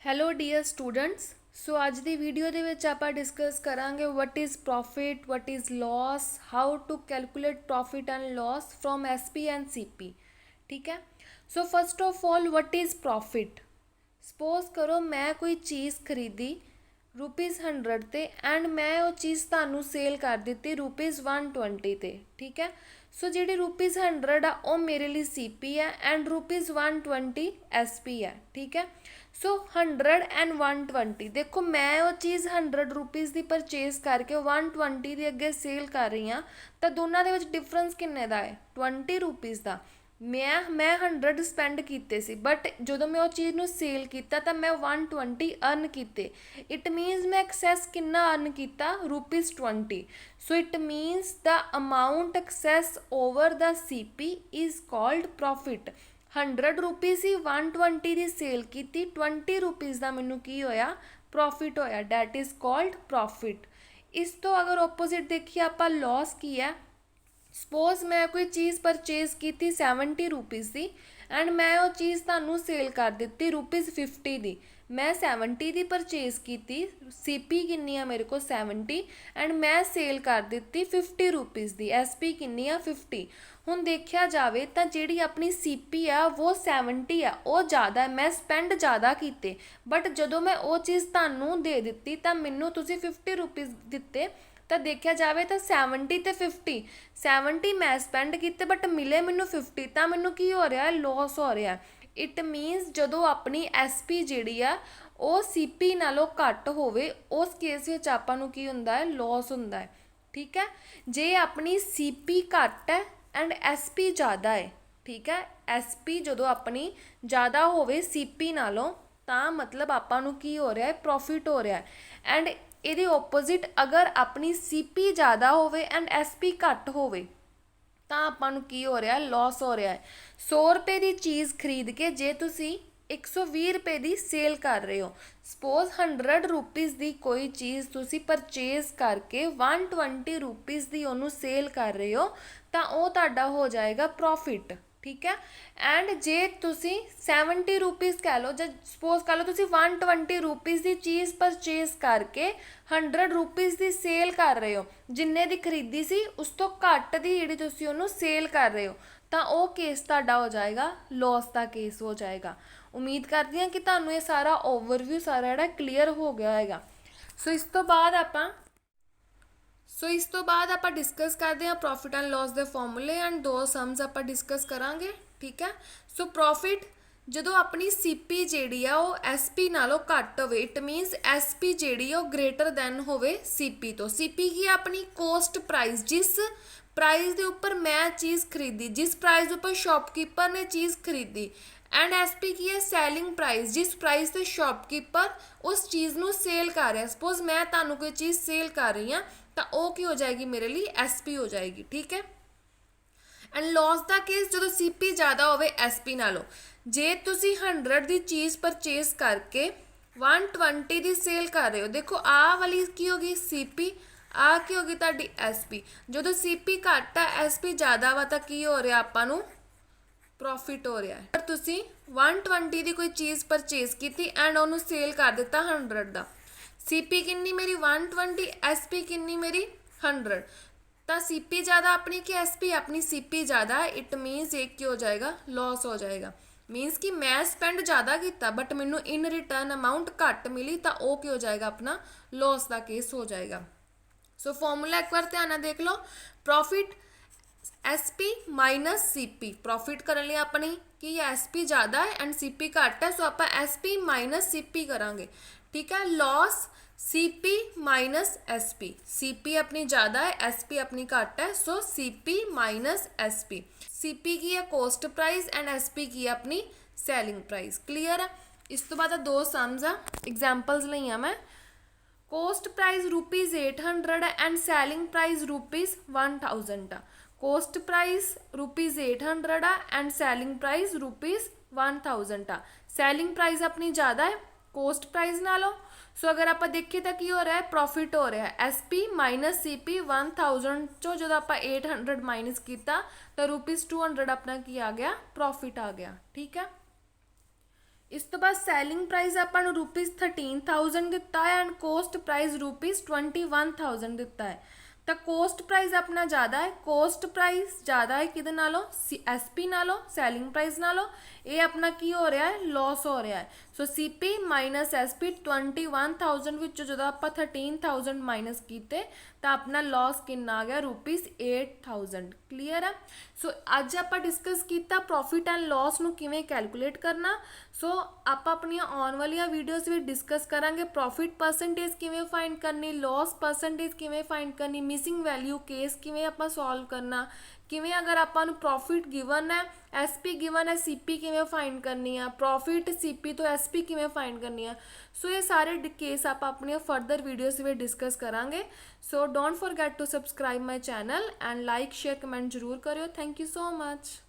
Hello dear students. ਸੋ ਅੱਜ ਦੀ video ਦੇ ਵਿੱਚ ਆਪਾਂ ਡਿਸਕਸ ਕਰਾਂਗੇ what is profit, what is loss, how to calculate profit and loss from SP and CP. ਠੀਕ ਹੈ। So first of all what is profit. Suppose ਕਰੋ ਮੈਂ ਕੋਈ ਚੀਜ਼ ਖਰੀਦੀ ₹100 ਤੇ ਐਂਡ ਮੈਂ ਉਹ ਚੀਜ਼ ਤੁਹਾਨੂੰ ਸੇਲ ਕਰ ਦਿੱਤੀ ₹120 ਤੇ। ਠੀਕ ਹੈ। ਸੋ ਜਿਹੜੀ ₹100 ਆ ਉਹ ਮੇਰੇ ਲਈ ਸੀਪੀ ਹੈ ਐਂਡ ₹120 ਐਸਪੀ ਹੈ। ਠੀਕ ਹੈ। ਸੋ 100 ਐਂਡ 120 ਦੇਖੋ ਮੈਂ ਉਹ ਚੀਜ਼ ₹100 ਦੀ ਪਰਚੇਜ਼ ਕਰਕੇ 120 ਦੇ ਅੱਗੇ ਸੇਲ ਕਰ ਰਹੀ ਹਾਂ, ਤਾਂ ਦੋਨਾਂ ਦੇ ਵਿੱਚ ਡਿਫਰੈਂਸ ਕਿੰਨੇ ਦਾ ਹੈ? ₹20 ਦਾ। ਮੈਂ 100 ਸਪੈਂਡ ਕੀਤੇ ਸੀ, ਬਟ ਜਦੋਂ ਮੈਂ ਉਹ ਚੀਜ਼ ਨੂੰ ਸੇਲ ਕੀਤਾ ਤਾਂ ਮੈਂ 120 ਅਰਨ ਕੀਤੇ। ਇਟ ਮੀਨਸ ਮੈਂ ਐਕਸੈਸ ਕਿੰਨਾ ਅਰਨ ਕੀਤਾ? ₹20। So it means the amount excess over the CP is called profit. ₹100 ਸੀ, 120 ਦੀ ਸੇਲ ਕੀਤੀ, ₹20 ਦਾ ਮੈਨੂੰ ਕੀ ਹੋਇਆ? ਪ੍ਰੋਫਿਟ ਹੋਇਆ। That is called profit. ਇਸ ਤੋਂ ਅਗਰ ਓਪੋਜ਼ਿਟ ਦੇਖੀਏ ਆਪਾਂ, ਲੋਸ ਕੀ ਹੈ? ਸਪੋਜ਼ ਮੈਂ ਕੋਈ ਚੀਜ਼ ਪਰਚੇਜ਼ ਕੀਤੀ ₹70 ਦੀ ਐਂਡ ਮੈਂ ਉਹ ਚੀਜ਼ ਤੁਹਾਨੂੰ ਸੇਲ ਕਰ ਦਿੱਤੀ ₹50 ਦੀ। ਮੈਂ 70 ਦੀ ਪਰਚੇਜ਼ ਕੀਤੀ, ਸੀਪੀ ਕਿੰਨੀ ਆ ਮੇਰੇ ਕੋਲ 70 ਐਂਡ ਮੈਂ ਸੇਲ ਕਰ ਦਿੱਤੀ ₹50 ਦੀ। ਐਸਪੀ ਕਿੰਨੀ ਆ? 50। ਹੁਣ ਦੇਖਿਆ ਜਾਵੇ ਤਾਂ ਜਿਹੜੀ ਆਪਣੀ ਸੀਪੀ ਆ ਉਹ 70 ਆ, ਉਹ ਜ਼ਿਆਦਾ, ਮੈਂ ਸਪੈਂਡ ਜ਼ਿਆਦਾ ਕੀਤੇ, ਬਟ ਜਦੋਂ ਮੈਂ ਉਹ ਚੀਜ਼ ਤੁਹਾਨੂੰ ਦੇ ਦਿੱਤੀ ਤਾਂ ਮੈਨੂੰ ਤੁਸੀਂ ₹50 ਦਿੱਤੇ। ਤਾਂ ਦੇਖਿਆ ਜਾਵੇ ਤਾਂ 70 ਤੇ 50, 70 ਮੈਂ ਸਪੈਂਡ ਕੀਤੇ ਬਟ ਮਿਲੇ ਮੈਨੂੰ 50, ਤਾਂ ਮੈਨੂੰ ਕੀ ਹੋ ਰਿਹਾ? ਲੋਸ ਹੋ ਰਿਹਾ। ਇਟ ਮੀਨਸ ਜਦੋਂ ਆਪਣੀ ਐਸਪੀ ਜਿਹੜੀ ਆ ਉਹ ਸੀਪੀ ਨਾਲੋਂ ਘੱਟ ਹੋਵੇ, ਉਸ ਕੇਸ ਵਿੱਚ ਆਪਾਂ ਨੂੰ ਕੀ ਹੁੰਦਾ ਹੈ? ਲੋਸ ਹੁੰਦਾ ਹੈ। ਠੀਕ ਹੈ। ਜੇ ਆਪਣੀ ਸੀਪੀ ਘੱਟ ਹੈ ਐਂਡ ਐਸਪੀ ਜ਼ਿਆਦਾ ਹੈ, ਠੀਕ ਹੈ, ਐਸਪੀ ਜਦੋਂ ਆਪਣੀ ਜ਼ਿਆਦਾ ਹੋਵੇ ਸੀਪੀ ਨਾਲੋਂ ਤਾਂ ਮਤਲਬ ਆਪਾਂ ਨੂੰ ਕੀ ਹੋ ਰਿਹਾ ਹੈ? ਪ੍ਰੋਫਿਟ ਹੋ ਰਿਹਾ ਹੈ। ਐਂਡ ਇਹਦੇ ਓਪੋਜ਼ਿਟ ਅਗਰ ਆਪਣੀ ਸੀਪੀ ਜ਼ਿਆਦਾ ਹੋਵੇ ਐਂਡ ਐਸਪੀ ਘੱਟ ਹੋਵੇ ਤਾਂ ਆਪਾਂ ਨੂੰ ਕੀ ਹੋ ਰਿਹਾ? ਲੋਸ ਹੋ ਰਿਹਾ ਹੈ। ₹100 ਦੀ ਚੀਜ਼ ਖਰੀਦ ਕੇ ਜੇ ਤੁਸੀਂ ₹120 ਦੀ ਸੇਲ ਕਰ ਰਹੇ ਹੋ, ਸਪੋਜ਼ ₹100 ਦੀ ਕੋਈ ਚੀਜ਼ ਤੁਸੀਂ ਪਰਚੇਜ਼ ਕਰਕੇ ₹120 ਦੀ ਉਹਨੂੰ ਸੇਲ ਕਰ ਰਹੇ ਹੋ, ਤਾਂ ਉਹ ਤੁਹਾਡਾ ਹੋ ਜਾਏਗਾ ਪ੍ਰੋਫਿਟ। ਠੀਕ ਹੈ। ਐਂਡ ਜੇ ਤੁਸੀਂ ₹70 ਕਹਿ ਲਓ, ਜਾਂ ਸਪੋਜ਼ ਕਰ ਲਓ ਤੁਸੀਂ ₹120 ਦੀ ਚੀਜ਼ ਪਰਚੇਜ਼ ਕਰਕੇ ₹100 ਦੀ ਸੇਲ ਕਰ ਰਹੇ ਹੋ, ਜਿੰਨੇ ਦੀ ਖਰੀਦੀ ਸੀ ਉਸ ਤੋਂ ਘੱਟ ਦੀ ਜਿਹੜੀ ਤੁਸੀਂ ਉਹਨੂੰ ਸੇਲ ਕਰ ਰਹੇ ਹੋ, ਤਾਂ ਉਹ ਕੇਸ ਤੁਹਾਡਾ ਹੋ ਜਾਏਗਾ ਲੋਸ ਦਾ ਕੇਸ ਹੋ ਜਾਏਗਾ। ਉਮੀਦ ਕਰਦੀ ਹਾਂ ਕਿ ਤੁਹਾਨੂੰ ਇਹ ਸਾਰਾ ਓਵਰਵਿਊ ਸਾਰਾ ਜਿਹੜਾ ਕਲੀਅਰ ਹੋ ਗਿਆ ਹੋਏਗਾ। ਸੋ ਇਸ ਤੋਂ ਬਾਅਦ ਆਪਾਂ ਡਿਸਕਸ ਕਰਦੇ ਹਾਂ ਪ੍ਰੋਫਿਟ ਐਂਡ ਲੋਸ ਦੇ ਫਾਰਮੂਲੇ ਐਂਡ ਦੋ ਸਮਸ ਆਪਾਂ ਡਿਸਕਸ ਕਰਾਂਗੇ। ਠੀਕ ਹੈ। ਸੋ ਪ੍ਰੋਫਿਟ ਜਦੋਂ ਆਪਣੀ ਸੀਪੀ ਜਿਹੜੀ ਆ ਉਹ ਐਸਪੀ ਨਾਲੋਂ ਘੱਟ ਹੋਵੇ, ਇਟ ਮੀਨਸ ਐਸਪੀ ਜਿਹੜੀ ਆ ਉਹ ਗ੍ਰੇਟਰ ਦੈਨ ਹੋਵੇ ਸੀਪੀ ਤੋਂ। ਸੀਪੀ ਕੀ? ਆਪਣੀ ਕੋਸਟ ਪ੍ਰਾਈਸ, ਜਿਸ ਪ੍ਰਾਈਸ ਦੇ ਉੱਪਰ ਮੈਂ ਚੀਜ਼ ਖਰੀਦੀ, ਜਿਸ ਪ੍ਰਾਈਸ ਦੇ ਉੱਪਰ ਸ਼ੌਪਕੀਪਰ ਨੇ ਚੀਜ਼ ਖਰੀਦੀ। ਐਂਡ ਐਸਪੀ ਕੀ ਹੈ? ਸੈਲਿੰਗ ਪ੍ਰਾਈਸ, ਜਿਸ ਪ੍ਰਾਈਸ ਤੇ ਸ਼ੌਪਕੀਪਰ ਉਸ ਚੀਜ਼ ਨੂੰ ਸੇਲ ਕਰ ਰਿਹਾ। ਸਪੋਜ਼ ਮੈਂ ਤੁਹਾਨੂੰ ਕੋਈ ਚੀਜ਼ ਸੇਲ ਕਰ ਰਹੀ ਹਾਂ ਤਾਂ ਉਹ ਕੀ ਹੋ ਜਾਏਗੀ? ਮੇਰੇ ਲਈ ਐਸਪੀ ਹੋ ਜਾਏਗੀ। ਠੀਕ ਹੈ। ਐਂਡ ਲੋਸ ਦਾ ਕੇਸ ਜਦੋਂ ਸੀਪੀ ਜ਼ਿਆਦਾ ਹੋਵੇ ਐਸਪੀ ਨਾਲੋਂ। ਜੇ ਤੁਸੀਂ 100 ਦੀ ਚੀਜ਼ ਪਰਚੇਜ਼ ਕਰਕੇ 120 ਦੀ ਸੇਲ ਕਰ ਰਹੇ ਹੋ, ਦੇਖੋ ਆਹ ਵਾਲੀ ਕੀ ਹੋ ਗਈ? ਸੀਪੀ। ਆਹ ਕੀ ਹੋ ਗਈ? ਤੁਹਾਡੀ ਐਸਪੀ। ਜਦੋਂ ਸੀਪੀ ਘੱਟ ਹੈ ਐਸਪੀ ਜ਼ਿਆਦਾ ਵਾ ਤਾਂ ਕੀ ਹੋ ਰਿਹਾ? ਆਪਾਂ ਨੂੰ ਪ੍ਰੋਫਿਟ ਹੋ ਰਿਹਾ ਹੈ। ਪਰ ਤੁਸੀਂ 120 ਦੀ ਕੋਈ ਚੀਜ਼ ਪਰਚੇਜ਼ ਕੀਤੀ ਐਂਡ ਉਹਨੂੰ ਸੇਲ ਕਰ ਦਿੱਤਾ 100 ਦਾ। ਸੀਪੀ ਕਿੰਨੀ ਮੇਰੀ? 120, ਐਸਪੀ ਕਿੰਨੀ ਮੇਰੀ? 100। ਤਾਂ ਸੀਪੀ ਜ਼ਿਆਦਾ ਆਪਣੀ ਕਿ ਐਸਪੀ? ਆਪਣੀ ਸੀਪੀ ਜ਼ਿਆਦਾ ਹੈ। ਇਟ ਮੀਨਸ ਇੱਕ ਕੀ ਹੋ ਜਾਏਗਾ? ਲੋਸ ਹੋ ਜਾਏਗਾ। ਮੀਨਸ ਕਿ ਮੈਂ ਸਪੈਂਡ ਜ਼ਿਆਦਾ ਕੀਤਾ ਬਟ ਮੈਨੂੰ ਇਨ ਰਿਟਰਨ ਅਮਾਊਂਟ ਘੱਟ ਮਿਲੀ, ਤਾਂ ਉਹ ਕੀ ਹੋ ਜਾਏਗਾ? ਆਪਣਾ ਲੋਸ ਦਾ ਕੇਸ ਹੋ ਜਾਏਗਾ। ਸੋ ਫਾਰਮੂਲਾ ਇੱਕ ਵਾਰ ਧਿਆਨ ਨਾਲ ਦੇਖ ਲਓ। Profit SP minus CP. Profit ਕਰਨ ਲਈ ਆਪਣੀ ਕੀ ਹੈ? ਐਸਪੀ ਜ਼ਿਆਦਾ ਹੈ ਐਂਡ ਸੀਪੀ ਘੱਟ ਹੈ, ਸੋ ਆਪਾਂ ਐਸਪੀ ਮਾਈਨਸ ਸੀਪੀ ਕਰਾਂਗੇ। ਠੀਕ ਹੈ। Loss CP minus SP. CP ਆਪਣੀ ਜ਼ਿਆਦਾ ਹੈ, ਐਸਪੀ ਆਪਣੀ ਘੱਟ ਹੈ, ਸੋ ਸੀਪੀ ਮਾਈਨਸ ਐਸਪੀ। ਸੀਪੀ ਕੀ ਹੈ? ਕੋਸਟ ਪ੍ਰਾਈਸ ਐਂਡ ਐਸਪੀ ਕੀ ਹੈ? ਆਪਣੀ ਸੈਲਿੰਗ ਪ੍ਰਾਈਸ। ਕਲੀਅਰ ਹੈ। ਇਸ ਤੋਂ ਬਾਅਦ ਦੋ ਸਮਸ ਆ, ਐਗਜ਼ਾਮਪਲਸ ਲਈਆਂ ਮੈਂ। ਕੋਸਟ ਪ੍ਰਾਈਸ ₹800 ਹੈ ਐਂਡ ਸੈਲਿੰਗ ਪ੍ਰਾਈਸ ₹1000 ਆ। ਕੋਸਟ ਪ੍ਰਾਈਸ ₹800 ਆ ਐਂਡ ਸੈਲਿੰਗ ਪ੍ਰਾਈਸ ₹1000 ਆ। ਸੈਲਿੰਗ ਪ੍ਰਾਈਸ ਆਪਣੀ ਜ਼ਿਆਦਾ ਹੈ ਕੋਸਟ ਪ੍ਰਾਈਸ ਨਾਲੋਂ, ਸੋ ਅਗਰ ਆਪਾਂ ਦੇਖੀਏ ਤਾਂ ਕੀ ਹੋ ਰਿਹਾ ਹੈ? ਪ੍ਰੋਫਿਟ ਹੋ ਰਿਹਾ ਹੈ। ਐਸਪੀ ਮਾਈਨਸ ਸੀਪੀ 1000 ਚੋਂ ਜਦੋਂ ਆਪਾਂ 800 ਮਾਈਨਸ ਕੀਤਾ ਤਾਂ ₹200 ਆਪਣਾ ਕੀ ਆ ਗਿਆ? ਪ੍ਰੋਫਿਟ ਆ ਗਿਆ। ਠੀਕ ਹੈ। ਇਸ ਤੋਂ ਬਾਅਦ ਸੈਲਿੰਗ ਪ੍ਰਾਈਸ ਆਪਾਂ ਨੂੰ ₹13,000 ਦਿੱਤਾ ਹੈ ਐਂਡ ਕੋਸਟ ਪ੍ਰਾਈਸ ₹21,000 ਦਿੱਤਾ ਹੈ। ਤਾਂ ਕੋਸਟ ਪ੍ਰਾਈਸ ਆਪਣਾ ਜ਼ਿਆਦਾ ਹੈ, ਕੋਸਟ ਪ੍ਰਾਈਸ ਜ਼ਿਆਦਾ ਹੈ ਕਿਹਦੇ ਨਾਲੋਂ, SP ਨਾਲੋਂ, ਸੈਲਿੰਗ ਪ੍ਰਾਈਸ ਨਾਲੋਂ। ਇਹ ਆਪਣਾ ਕੀ ਹੋ ਰਿਹਾ ਹੈ, ਲਾਸ ਹੋ ਰਿਹਾ ਹੈ। ਸੋ CP ਮਾਈਨਸ SP 21,000 ਵਿੱਚੋਂ ਜਦੋਂ ਆਪਾਂ 13,000 ਮਾਈਨਸ ਕੀਤੇ ਤਾਂ ਆਪਣਾ ਲਾਸ ਕਿੰਨਾ ਆ ਗਿਆ, ₹8,000। ਕਲੀਅਰ ਹੈ। ਸੋ ਅੱਜ ਆਪਾਂ ਡਿਸਕਸ ਕੀਤਾ ਪ੍ਰੋਫਿਟ ਐਂਡ ਲਾਸ ਨੂੰ ਕਿਵੇਂ ਕੈਲਕੂਲੇਟ ਕਰਨਾ। ਸੋ ਆਪਾਂ ਆਪਣੀਆਂ ਆਉਣ ਵਾਲੀਆਂ ਵੀਡੀਓਜ਼ ਵਿੱਚ ਡਿਸਕਸ ਕਰਾਂਗੇ ਪ੍ਰੋਫਿਟ ਪਰਸੈਂਟੇਜ ਕਿਵੇਂ ਫਾਈਂਡ ਕਰਨੀ, ਲਾਸ ਪਰਸੈਂਟੇਜ ਕਿਵੇਂ ਫਾਈਂਡ ਕਰਨੀ, ਮਿਸਿੰਗ ਵੈਲਿਊ ਕੇਸ ਕਿਵੇਂ ਆਪਾਂ ਸੋਲਵ ਕਰਨਾ, ਕਿਵੇਂ ਅਗਰ ਆਪਾਂ ਨੂੰ ਪ੍ਰੋਫਿਟ ਗਿਵਨ ਹੈ, SP ਗਿਵਨ ਹੈ, CP ਕਿਵੇਂ ਫਾਈਂਡ ਕਰਨੀ ਆ, ਪ੍ਰੋਫਿਟ CP ਤੋਂ SP ਕਿਵੇਂ ਫਾਈਂਡ ਕਰਨੀ ਆ। ਸੋ ਇਹ ਸਾਰੇ ਕੇਸ ਆਪਾਂ ਆਪਣੀਆਂ ਫਰਦਰ ਵੀਡੀਓਜ਼ ਵਿੱਚ ਡਿਸਕਸ ਕਰਾਂਗੇ। So don't forget to subscribe my channel and like share comment ਜ਼ਰੂਰ ਕਰਿਓ। Thank you so much.